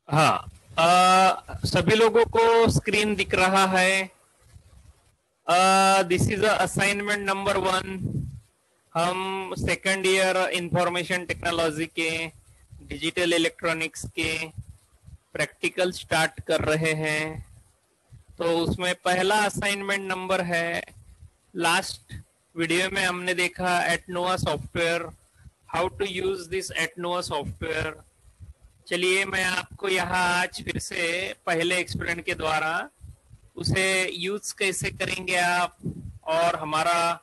हाँ, सभी लोगों को स्क्रीन दिख रहा है। This is assignment number 1। हम सेकंड ईयर इंफॉर्मेशन टेक्नोलॉजी के डिजिटल इलेक्ट्रॉनिक्स के प्रैक्टिकल स्टार्ट कर रहे हैं। तो उसमें पहला असाइनमेंट नंबर है, लास्ट वीडियो में हमने देखा Atanua software, how to use this Atanua software. चलिए मैं आपको यहाँ आज फिर से पहले एक्सपेरिमेंट के द्वारा उसे यूज कैसे करेंगे आप, और हमारा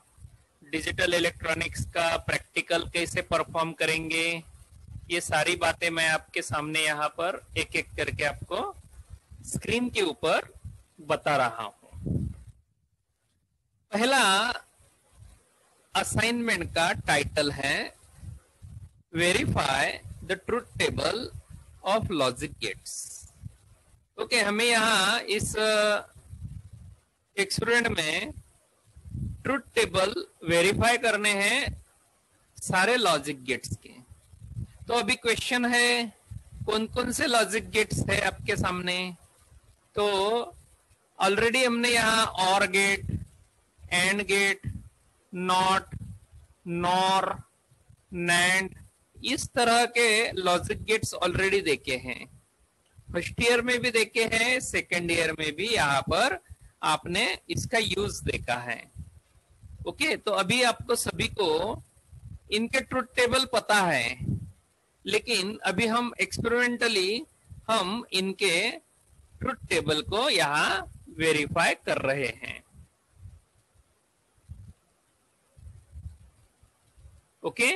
डिजिटल इलेक्ट्रॉनिक्स का प्रैक्टिकल कैसे परफॉर्म करेंगे, ये सारी बातें मैं आपके सामने यहाँ पर एक एक करके आपको स्क्रीन के ऊपर बता रहा हूं। पहला असाइनमेंट का टाइटल है verify the truth table of logic gates. Okay, हमें यहाँ इस एक्सपेरिमेंट में ट्रुथ टेबल वेरीफाई करने हैं सारे लॉजिक गेट्स के। तो अभी क्वेश्चन है कौन कौन से लॉजिक गेट्स है आपके सामने। तो ऑलरेडी हमने यहाँ or gate, and gate, not, nor, nand, इस तरह के लॉजिक गेट्स ऑलरेडी देखे हैं। फर्स्ट ईयर में भी देखे हैं, सेकेंड ईयर में भी यहाँ पर आपने इसका यूज देखा है। ओके, तो अभी आपको सभी को इनके ट्रुथ टेबल पता है, लेकिन अभी हम एक्सपेरिमेंटली हम इनके ट्रुथ टेबल को यहाँ वेरीफाई कर रहे हैं। ओके,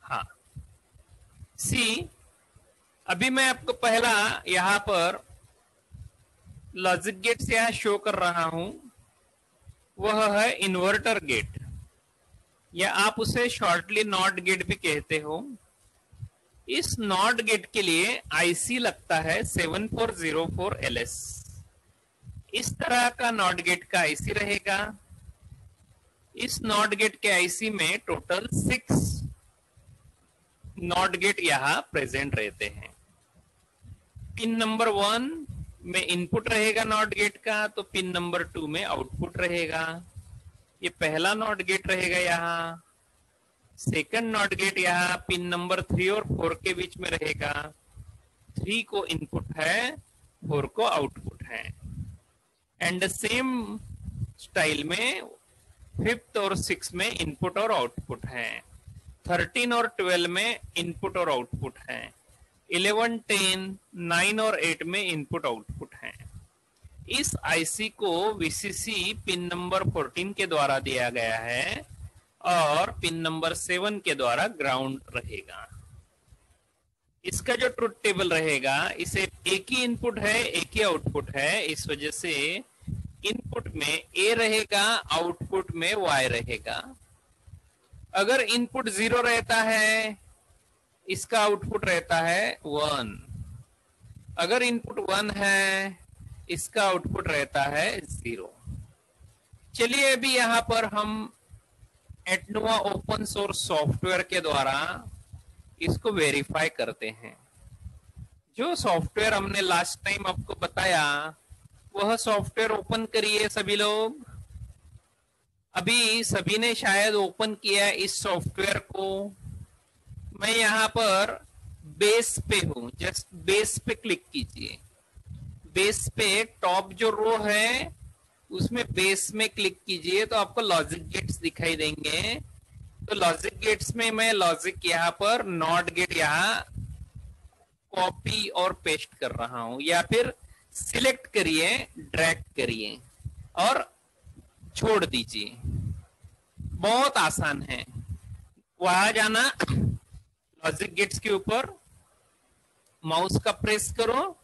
हाँ, सी, अभी मैं आपको पहला यहां पर लॉजिक गेट से यहां शो कर रहा हूं, वह है इन्वर्टर गेट, या आप उसे शॉर्टली नॉट गेट भी कहते हो। इस नॉट गेट के लिए आईसी लगता है 7404LS। इस तरह का नॉट गेट का आईसी रहेगा। इस नॉट गेट के आईसी में टोटल 6 नॉट गेट यहां प्रेजेंट रहते हैं। पिन नंबर 1 में इनपुट रहेगा नॉट गेट का, तो पिन नंबर 2 में आउटपुट रहेगा। ये पहला नॉट गेट रहेगा यहाँ। सेकंड नॉट गेट यहाँ पिन नंबर 3 और 4 के बीच में रहेगा। 3 को इनपुट है, 4 को आउटपुट है। एंड सेम स्टाइल में 5th और 6 में इनपुट और आउटपुट है। 13 और 12 में इनपुट और आउटपुट है। 11, 10, 9 और 8 में इनपुट आउटपुट है। इस आईसी को वीसीसी पिन नंबर 14 के द्वारा दिया गया है और पिन नंबर 7 के द्वारा ग्राउंड रहेगा। इसका जो ट्रुथ टेबल रहेगा, इसे एक ही इनपुट है एक ही आउटपुट है, इस वजह से इनपुट में ए रहेगा, आउटपुट में वाई रहेगा। अगर इनपुट 0 रहता है, इसका आउटपुट रहता है 1। अगर इनपुट 1 है, इसका आउटपुट रहता है 0। चलिए अभी यहां पर हम एटनोवा ओपन सोर्स सॉफ्टवेयर के द्वारा इसको वेरीफाई करते हैं। जो सॉफ्टवेयर हमने लास्ट टाइम आपको बताया, वह सॉफ्टवेयर ओपन करिए सभी लोग। अभी सभी ने शायद ओपन किया इस सॉफ्टवेयर को। मैं यहाँ पर बेस पे हूं, जस्ट बेस पे क्लिक कीजिए। बेस पे टॉप जो रो है उसमें बेस में क्लिक कीजिए, तो आपको लॉजिक गेट्स दिखाई देंगे। तो लॉजिक गेट्स में मैं लॉजिक यहाँ पर नॉट गेट यहाँ कॉपी और पेस्ट कर रहा हूं, या फिर सिलेक्ट करिए, ड्रैग करिए और छोड़ दीजिए। बहुत आसान है। वहां जाना, लॉजिक गेट्स के ऊपर माउस का प्रेस करो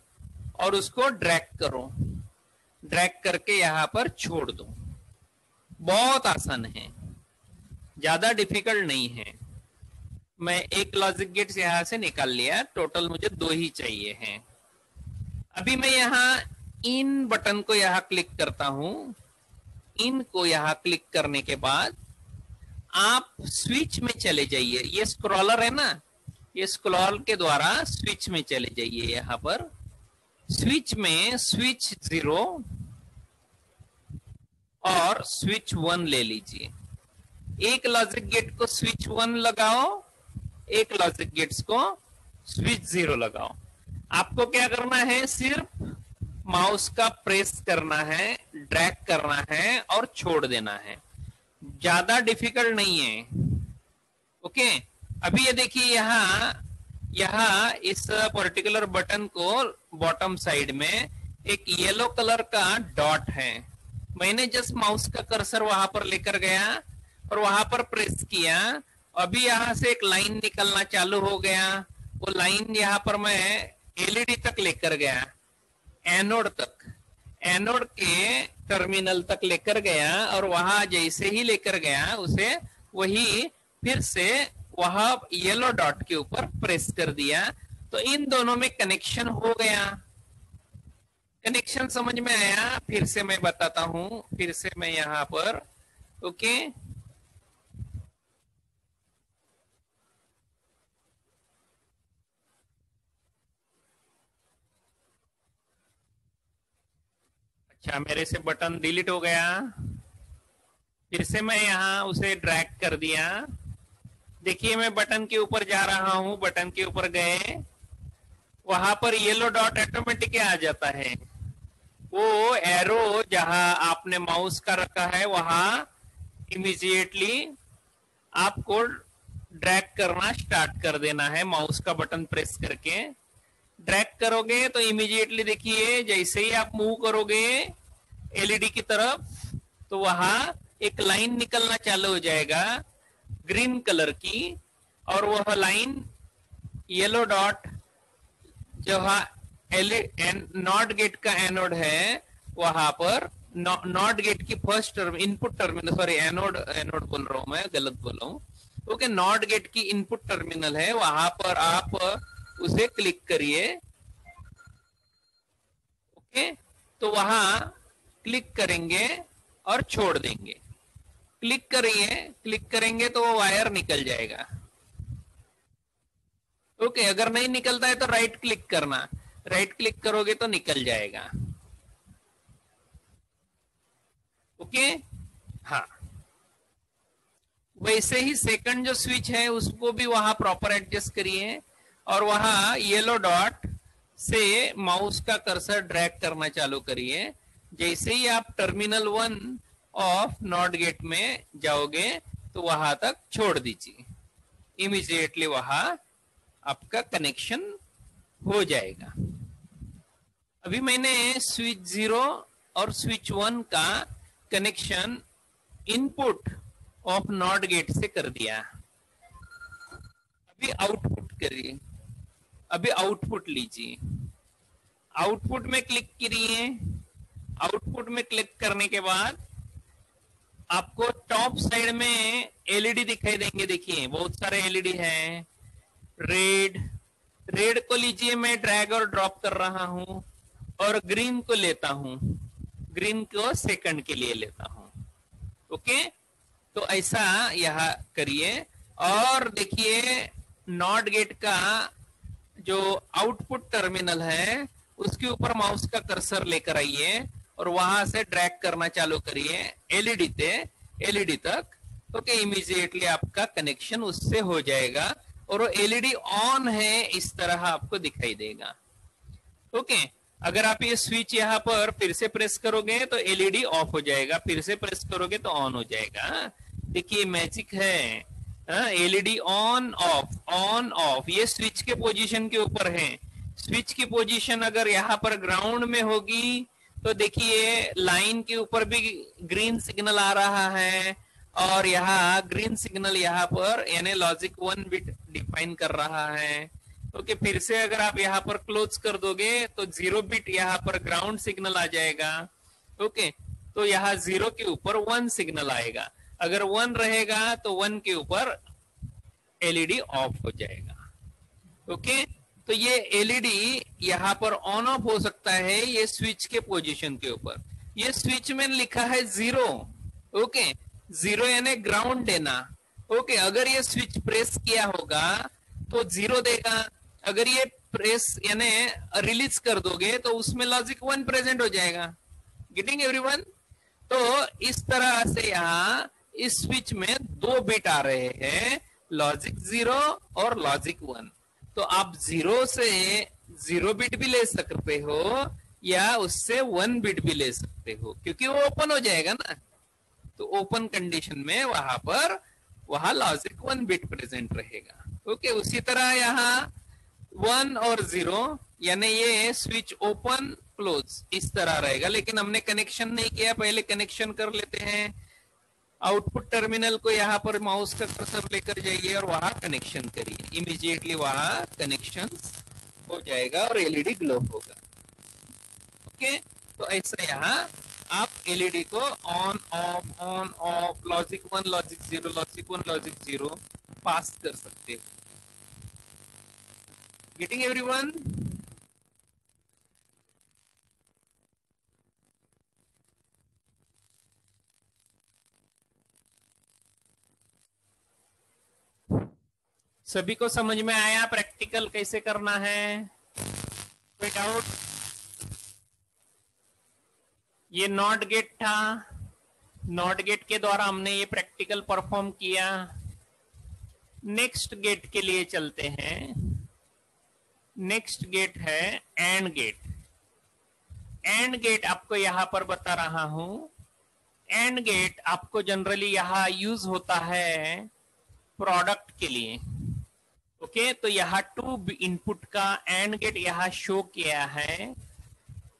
और उसको ड्रैग करो, ड्रैग करके यहां पर छोड़ दो। बहुत आसान है, ज्यादा डिफिकल्ट नहीं है। मैं एक लॉजिक गेट्स यहां से निकाल लिया, टोटल मुझे 2 ही चाहिए हैं। अभी मैं यहाँ इन बटन को यहां क्लिक करता हूं। इन को यहां क्लिक करने के बाद आप स्विच में चले जाइए। ये स्क्रॉलर है ना, ये स्क्रॉल के द्वारा स्विच में चले जाइए यहाँ पर। स्विच में स्विच 0 और स्विच 1 ले लीजिए। एक लॉजिक गेट को स्विच 1 लगाओ, एक लॉजिक गेट्स को स्विच 0 लगाओ। आपको क्या करना है, सिर्फ माउस का प्रेस करना है, ड्रैग करना है और छोड़ देना है, ज्यादा डिफिकल्ट नहीं है। ओके, अभी ये देखिए यहाँ इस पर्टिकुलर बटन को बॉटम साइड में एक येलो कलर का डॉट है। मैंने जस्ट माउस का कर्सर वहां पर लेकर गया और वहां पर प्रेस किया। अभी यहां से एक लाइन निकलना चालू हो गया। वो लाइन यहाँ पर मैं एलईडी तक लेकर गया, एनोड तक, एनोड के टर्मिनल तक लेकर गया और वहां जैसे ही लेकर गया उसे वही फिर से वहां येलो डॉट के ऊपर प्रेस कर दिया, तो इन दोनों में कनेक्शन हो गया। कनेक्शन समझ में आया? फिर से मैं बताता हूं, फिर से मैं यहां पर ओके अच्छा, मेरे से बटन डिलीट हो गया। फिर से मैं यहां उसे ड्रैग कर दिया। देखिए मैं बटन के ऊपर जा रहा हूं, बटन के ऊपर गए, वहां पर येलो डॉट ऑटोमेटिक आ जाता है। वो एरो जहां आपने माउस का रखा है वहां इमीडिएटली आपको ड्रैग करना स्टार्ट कर देना है। माउस का बटन प्रेस करके ड्रैग करोगे तो इमीडिएटली देखिए जैसे ही आप मूव करोगे एलईडी की तरफ तो वहां एक लाइन निकलना चालू हो जाएगा ग्रीन कलर की, और वह लाइन येलो डॉट जहां नॉट गेट का एनोड है वहां पर, नॉट गेट की first term input terminal, sorry anode बोल रहा हूं मैं, गलत बोल रहा हूं। ओके, नॉट गेट की इनपुट टर्मिनल है, वहां पर आप उसे क्लिक करिए। ओके, तो वहां क्लिक करेंगे और छोड़ देंगे। क्लिक करिए, क्लिक करेंगे तो वो वायर निकल जाएगा। ओके, अगर नहीं निकलता है तो राइट क्लिक करना, राइट क्लिक करोगे तो निकल जाएगा। ओके, हाँ, वैसे ही सेकंड जो स्विच है उसको भी वहां प्रॉपर एडजस्ट करिए और वहां येलो डॉट से माउस का कर्सर ड्रैग करना चालू करिए। जैसे ही आप टर्मिनल 1 ऑफ नॉट गेट में जाओगे तो वहां तक छोड़ दीजिए, इमीडिएटली वहां आपका कनेक्शन हो जाएगा। अभी मैंने स्विच 0 और स्विच 1 का connection input of not gate से कर दिया। अभी आउटपुट करिए, अभी आउटपुट लीजिए, आउटपुट में क्लिक करिए। आउटपुट में क्लिक करने के बाद आपको टॉप साइड में एलईडी दिखाई देंगे। देखिए बहुत सारे एलईडी हैं। रेड को लीजिए, मैं ड्रैग और ड्रॉप कर रहा हूं, और ग्रीन को लेता हूं, ग्रीन को सेकंड के लिए लेता हूं। ओके, तो ऐसा यहां करिए और देखिए नॉट गेट का जो आउटपुट टर्मिनल है उसके ऊपर माउस का कर्सर लेकर आइए और वहां से ड्रैग करना चालू करिए एलईडी तक। ओके, इमीडिएटली आपका कनेक्शन उससे हो जाएगा और वो एलईडी ऑन है इस तरह आपको दिखाई देगा। ओके, अगर आप ये स्विच यहाँ पर फिर से प्रेस करोगे तो एलईडी ऑफ हो जाएगा, फिर से प्रेस करोगे तो ऑन हो जाएगा। देखिए मैजिक है, एलईडी ऑन ऑफ, ये स्विच के पोजीशन के ऊपर है। स्विच की पोजीशन अगर यहाँ पर ग्राउंड में होगी तो देखिए लाइन के ऊपर भी ग्रीन सिग्नल आ रहा है और यहाँ ग्रीन सिग्नल यहाँ पर यानी लॉजिक 1 बिट डिफाइन कर रहा है। ओके, फिर से अगर आप यहाँ पर क्लोज कर दोगे तो 0 बिट यहाँ पर ग्राउंड सिग्नल आ जाएगा। ओके, तो यहाँ 0 के ऊपर 1 सिग्नल आएगा, अगर 1 रहेगा तो 1 के ऊपर एलईडी ऑफ हो जाएगा। ओके, तो ये एलईडी यहाँ पर ऑन ऑफ हो सकता है ये स्विच के पोजीशन के ऊपर। ये स्विच में लिखा है 0। ओके, 0 यानी ग्राउंड देना। ओके, अगर ये स्विच प्रेस किया होगा तो 0 देगा, अगर ये प्रेस यानी रिलीज कर दोगे तो उसमें लॉजिक 1 प्रेजेंट हो जाएगा। Getting everyone? तो इस तरह से यहाँ इस स्विच में 2 बिट आ रहे हैं, लॉजिक 0 और लॉजिक 1। तो आप 0 से 0 बिट भी ले सकते हो या उससे 1 बिट भी ले सकते हो, क्योंकि वो ओपन हो जाएगा ना। तो ओपन कंडीशन में वहां लॉजिक 1 बिट प्रेजेंट रहेगा। ओके, उसी तरह यहाँ 1 और 0 यानी ये स्विच ओपन क्लोज इस तरह रहेगा, लेकिन हमने कनेक्शन नहीं किया, पहले कनेक्शन कर लेते हैं। आउटपुट टर्मिनल को यहाँ पर माउस का कर्सर लेकर जाइए और वहां कनेक्शन करिए, इमीडिएटली वहां कनेक्शन हो जाएगा और एलईडी ग्लो होगा। ओके, तो ऐसा यहाँ आप एलईडी को on off logic 1 logic 0 logic 1 logic 0 पास कर सकते हो। Getting everyone? सभी को समझ में आया प्रैक्टिकल कैसे करना है? कोई डाउट? ये नॉट गेट था, नॉट गेट के द्वारा हमने ये प्रैक्टिकल परफॉर्म किया। नेक्स्ट गेट के लिए चलते हैं। नेक्स्ट गेट है एंड गेट। एंड गेट आपको यहां पर बता रहा हूं। एंड गेट आपको जनरली यहां यूज होता है प्रोडक्ट के लिए। ओके, तो यहाँ 2 इनपुट का एंड गेट यहाँ शो किया है।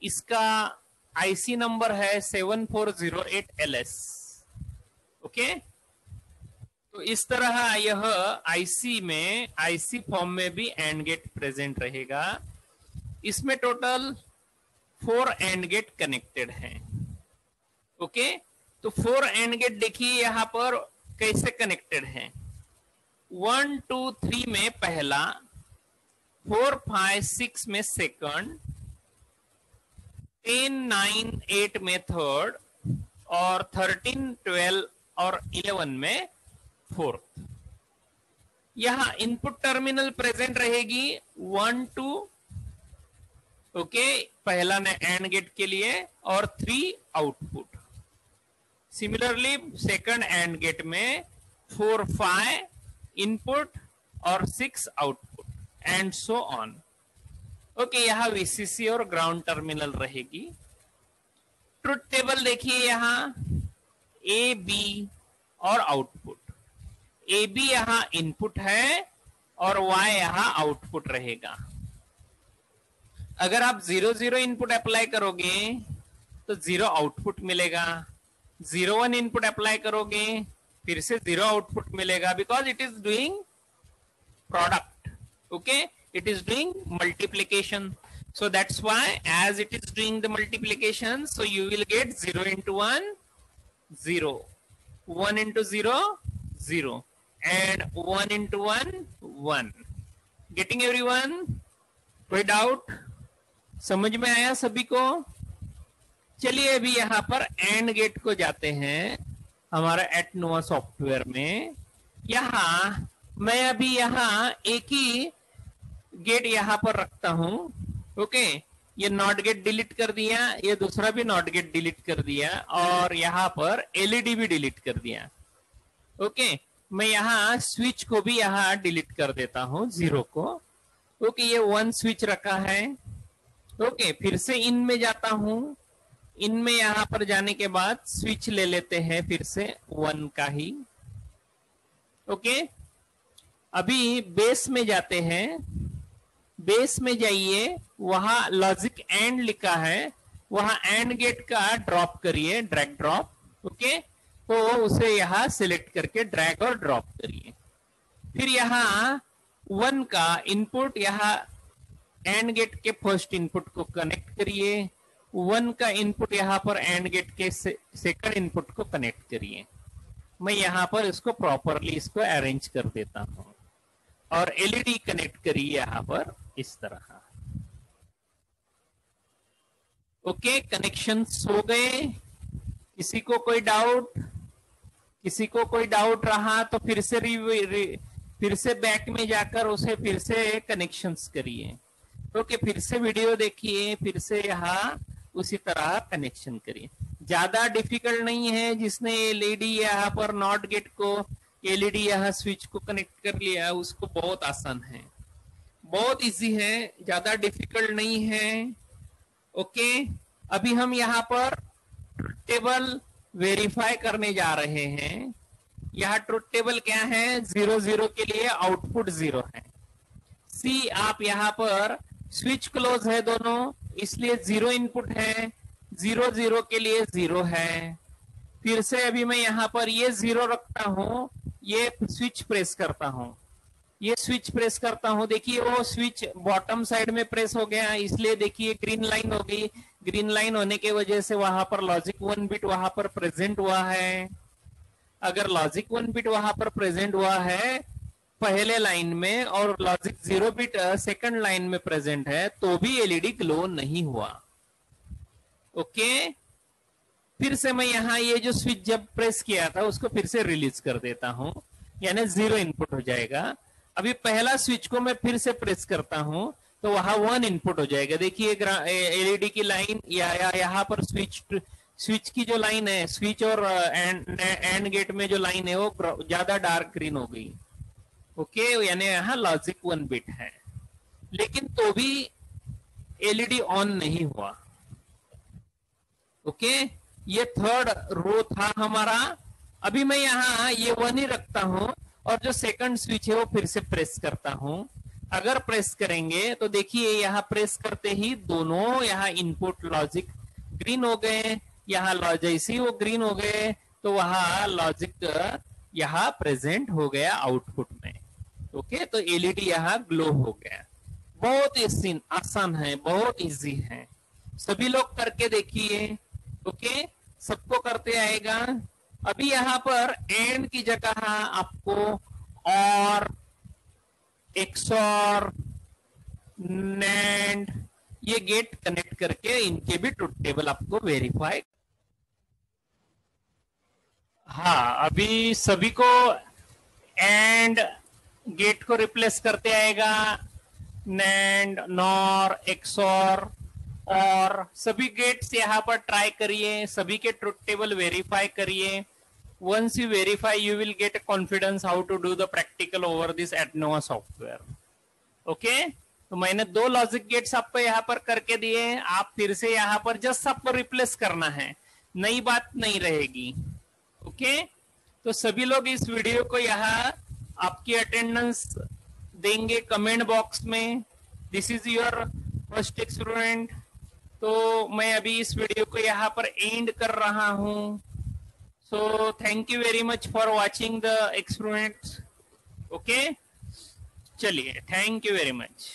इसका आईसी नंबर है 7408LS। ओके, तो इस तरह यह आईसी फॉर्म में भी एंड गेट प्रेजेंट रहेगा। इसमें टोटल 4 एंड गेट कनेक्टेड हैं। ओके, तो 4 एंड गेट देखिए यहाँ पर कैसे कनेक्टेड हैं। 1 2 3 में पहला, 4 5 6 में सेकंड, 10 9 8 में थर्ड और 13 12 और 11 में फोर्थ। यहां इनपुट टर्मिनल प्रेजेंट रहेगी 1 2। ओके, पहला ने एंड गेट के लिए और 3 output. Similarly second and gate में 4 5 इनपुट और 6 output and so on. Okay, यहां वीसीसी और ग्राउंड टर्मिनल रहेगी। ट्रुथ टेबल देखिए यहां ए बी और आउटपुट। ए बी यहां इनपुट है और वाई यहां आउटपुट रहेगा। अगर आप 0 0 इनपुट अप्लाई करोगे तो 0 आउटपुट मिलेगा। 0 1 इनपुट अप्लाई करोगे फिर से 0 आउटपुट मिलेगा, because it is doing product. Okay, it is doing multiplication, so that's why as it is doing the multiplication, so you will get 0 into 1 0, 1 into 0 0 and 1 into 1 1। getting everyone? कोई doubt? समझ में आया सभी को? चलिए अभी यहां पर एंड गेट को जाते हैं हमारा एटनोवा सॉफ्टवेयर में। यहां मैं अभी यहां एक ही गेट यहां पर रखता हूं। ओके, ये नॉट गेट डिलीट कर दिया, ये दूसरा भी नॉट गेट डिलीट कर दिया और यहां पर एलईडी भी डिलीट कर दिया। ओके, मैं यहां स्विच को भी यहां डिलीट कर देता हूं, 0 को। ओके, ये 1 स्विच रखा है। ओके, फिर से इन में जाता हूं। इनमें यहां पर जाने के बाद स्विच ले लेते हैं फिर से 1 का ही। ओके, अभी बेस में जाते हैं। बेस में जाइए, वहां लॉजिक एंड लिखा है, वहां एंड गेट का ड्रॉप करिए, ड्रैग ड्रॉप। ओके, तो उसे यहां सिलेक्ट करके ड्रैग और ड्रॉप करिए। फिर यहां 1 का इनपुट यहां एंड गेट के फर्स्ट इनपुट को कनेक्ट करिए। 1 का इनपुट यहां पर एंड गेट के सेकंड इनपुट को कनेक्ट करिए। मैं यहां पर इसको प्रॉपरली इसको अरेंज कर देता हूं और एलईडी कनेक्ट करिए यहां पर इस तरह। ओके, कनेक्शंस हो गए। किसी को कोई डाउट? किसी को कोई डाउट रहा तो फिर से बैक में जाकर उसे फिर से कनेक्शंस करिए। ओके, फिर से वीडियो देखिए, फिर से यहाँ उसी तरह कनेक्शन करिए। ज्यादा डिफिकल्ट नहीं है। जिसने एलईडी यहाँ पर नॉट गेट को एलईडी यहाँ स्विच को कनेक्ट कर लिया उसको बहुत आसान है, बहुत इजी है, ज्यादा डिफिकल्ट नहीं है। ओके, अभी हम यहाँ पर टेबल वेरीफाई करने जा रहे हैं। यहाँ ट्रुथ टेबल क्या है, 0 0 के लिए आउटपुट 0 है। सी आप यहाँ पर स्विच क्लोज है दोनों, इसलिए 0 इनपुट है, 0 0 के लिए 0 है। फिर से अभी मैं यहाँ पर ये 0 रखता हूं, ये स्विच प्रेस करता हूं, ये स्विच प्रेस करता हूं, देखिए वो स्विच बॉटम साइड में प्रेस हो गया, इसलिए देखिए ग्रीन लाइन हो गई। ग्रीन लाइन होने की वजह से वहां पर लॉजिक 1 बिट वहां पर प्रेजेंट हुआ है। अगर लॉजिक 1 बिट वहां पर प्रेजेंट हुआ है पहले लाइन में और लॉजिक 0 बिट सेकंड लाइन में प्रेजेंट है तो भी एलईडी ग्लो नहीं हुआ। ओके, फिर से मैं यहाँ ये जो स्विच जब प्रेस किया था उसको फिर से रिलीज कर देता हूं, यानी 0 इनपुट हो जाएगा। अभी पहला स्विच को मैं फिर से प्रेस करता हूं तो वहां 1 इनपुट हो जाएगा। देखिए एलईडी की लाइन या यहाँ पर स्विच की जो लाइन है, स्विच और एंड गेट में जो लाइन है वो ज्यादा डार्क ग्रीन हो गई। ओके, यानी यहाँ लॉजिक 1 बिट है, लेकिन तो भी एलईडी ऑन नहीं हुआ। ओके, ये थर्ड रो था हमारा। अभी मैं यहाँ ये 1 ही रखता हूं और जो सेकंड स्विच है वो फिर से प्रेस करता हूं। अगर प्रेस करेंगे तो देखिए यहाँ प्रेस करते ही दोनों यहाँ इनपुट लॉजिक ग्रीन हो गए। यहाँ जैसे ही वो ग्रीन हो गए तो वहां लॉजिक यहाँ प्रेजेंट हो गया आउटपुट में। ओके, तो एलईडी यहाँ ग्लो हो गया। बहुत आसान है, बहुत इजी है, सभी लोग करके देखिए। ओके, सबको करते आएगा। अभी यहाँ पर एंड की जगह आपको और एक्सॉर नैंड ये गेट कनेक्ट करके इनके भी ट्रुथ टेबल आपको वेरीफाई। हाँ, अभी सभी को एंड गेट को रिप्लेस करते आएगा, नैंड, नॉर, एक्सॉर और सभी गेट्स यहाँ पर ट्राई करिए, सभी के ट्रुथ टेबल वेरीफाई करिए। Once you verify you will get confidence how to do the practical over this Atanua software. Okay, तो मैंने 2 लॉजिक गेट्स आपको यहाँ पर करके दिए। आप फिर से यहाँ पर जस्ट आपको रिप्लेस करना है, नई बात नहीं रहेगी। ओके, तो सभी लोग इस वीडियो को यहाँ आपकी अटेंडेंस देंगे कमेंट बॉक्स में। This is your first experiment. तो मैं अभी इस वीडियो को यहाँ पर एंड कर रहा हूं। So thank you very much for watching the experiment. Okay, चलिए, थैंक यू वेरी मच।